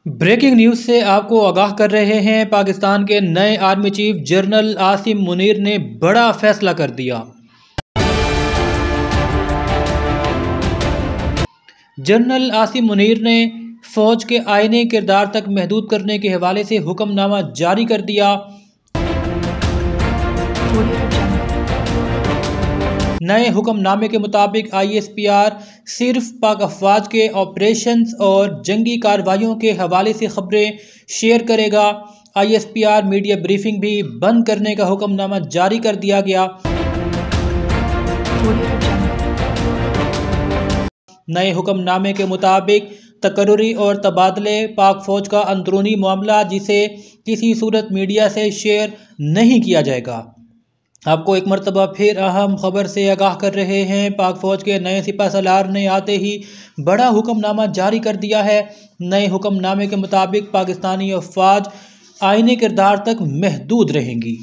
Breaking news से आपको आगाह कर रहे हैं। पाकिस्तान के नए army chief general Asim Munir ने बड़ा फैसला कर दिया। जनरल आसिम मुनीर ने फौज के आईने किरदार तक महदूद करने के हवाले से हुक्मनामा जारी कर दिया। नए हुक्मनामे के मुताबिक ISPR सिर्फ पाक अफवाज के ऑपरेशंस और जंगी कार्रवाइयों के हवाले से खबरें शेयर करेगा। ISPR मीडिया ब्रीफिंग भी बंद करने का हुक्मनामा जारी कर दिया गया। नए हुक्मनामे के मुताबिक तकर्री और तबादले पाक फौज का अंदरूनी मामला जिसे किसी सूरत मीडिया से शेयर नहीं किया जाएगा। आपको एक मरतबा फिर अहम खबर से आगाह कर रहे हैं। पाक फौज के नए सिपह सलार ने आते ही बड़ा हुक्मनामा जारी कर दिया है। नए हुक्मनामे के मुताबिक पाकिस्तानी अफवाज आईने किरदार तक महदूद रहेंगी।